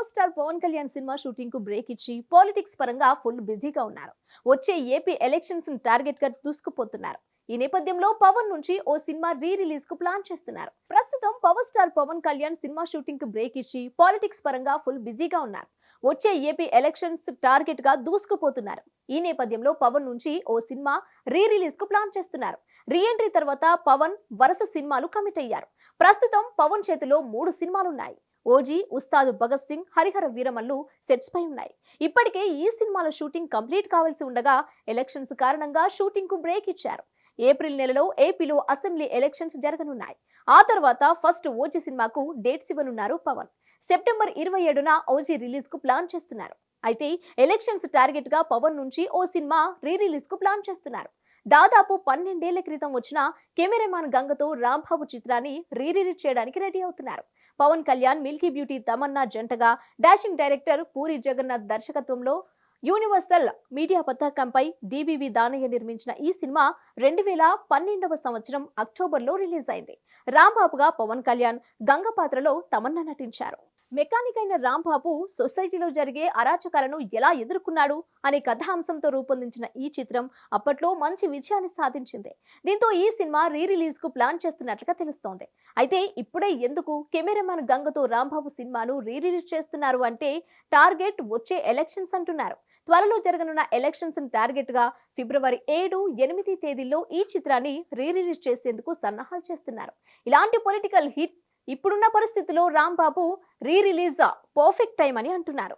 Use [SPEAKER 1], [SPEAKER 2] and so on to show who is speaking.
[SPEAKER 1] Star Pavan Kalyan cinema shooting కు break ఇచ్చి politics పరంగా ఫుల్ బిజీగా ఉన్నారు. వచ్చే ఏపీ ఎలక్షన్స్ ను టార్గెట్ గా దూసుకుపోతున్నారు. ఈ నేపథ్యంలో పవన్ నుంచి ఓ సినిమా రీ రిలీజ్ కు ప్లాన్ చేస్తున్నారు. ప్రస్తుతం power star Pavan Kalyan cinema shooting కు బ్రేక్ ఇచ్చి పాలిటిక్స్ పరంగా ఫుల్ బిజీగా ఉన్నారు. వచ్చే ఏపీ ఎలక్షన్స్ టార్గెట్ గా దూసుకుపోతున్నారు. ఈ నేపథ్యంలో పవన్ నుంచి ఓ సినిమా రీ రిలీజ్ కు ప్లాన్ చేస్తున్నారు. రీ ఎంట్రీ తర్వాత పవన్ వరుస సినిమాలు కమిట్ అయ్యారు. ప్రస్తుతం పవన్ చేతిలో 3 సినిమాలున్నాయి. ఓజీ, ఉస్తాద్ భగత్ సింగ్, హరిహర వీరమల్లు సెట్స్ పై ఉన్నాయి. ఇప్పటికే ఈ సినిమాల షూటింగ్ కంప్లీట్ కావాల్సి ఉండగా ఎలక్షన్స్ కారణంగా షూటింగ్ కు బ్రేక్ ఇచ్చారు. ఏప్రిల్ నెలలో ఏపీలో అసెంబ్లీ ఎలక్షన్స్ జరగనున్నాయి. ఆ తర్వాత ఫస్ట్ ఓజీ సినిమాకు డేట్స్ ఇవ్వనున్నారు పవన్. సెప్టెంబర్ 27న ఓజీ రిలీజ్ కు ప్లాన్ చేస్తున్నారు. అయితే ఎలక్షన్స్ టార్గెట్ గా పవన్ నుంచి ఓ సినిమా రీ రిలీజ్ కు ప్లాన్ చేస్తున్నారు. దాదాపు 12 ఏళ్ల క్రితం వచ్చిన కెమెరామాన్ గంగతో రాంబాబు చిత్రాన్ని రీ రిలీజ్ చేయడానికి రెడీ అవుతున్నారు. పవన్ కళ్యాణ్, మిల్కీ బ్యూటీ తమన్నా జంటగా, డాషింగ్ డైరెక్టర్ పూరి జగన్నాథ్ దర్శకత్వంలో యూనివర్సల్ మీడియా పతాకంపై డివివి దానయ్య నిర్మించిన ఈ సినిమా 2012వ సంవత్సరం అక్టోబర్లో రిలీజ్ అయింది. రాంబాబుగా పవన్ కళ్యాణ్, గంగ పాత్రలో తమన్నా నటించారు. మెకానిక్ అయిన రాంబాబు సొసైటీలో జరిగే అరాచకాలను ఎలా ఎదుర్కొన్నాడు అనే కథాంశంతో రూపొందించిన ఈ చిత్రం అప్పట్లో మంచి విజయాన్ని సాధించింది. దీంతో ఈ సినిమా రీ రిలీజ్ కు ప్లాన్ చేస్తున్నట్లుగా తెలుస్తోంది. అయితే ఇప్పుడే ఎందుకు కెమెరామాన్ గంగతో రాంబాబు సినిమాను రీ రిలీజ్ చేస్తున్నారు అంటే టార్గెట్ వచ్చే ఎలక్షన్స్ అంటున్నారు. త్వరలో జరగనున్న ఎలక్షన్స్ టార్గెట్ గా ఫిబ్రవరి 7, 8 తేదీల్లో ఈ చిత్రాన్ని రీ రిలీజ్ చేసేందుకు సన్నాహాలు చేస్తున్నారు. ఇలాంటి పొలిటికల్ హిట్ ఇప్పుడున్న పరిస్థితిలో Rambabu re release perfect time అని అంటున్నారు.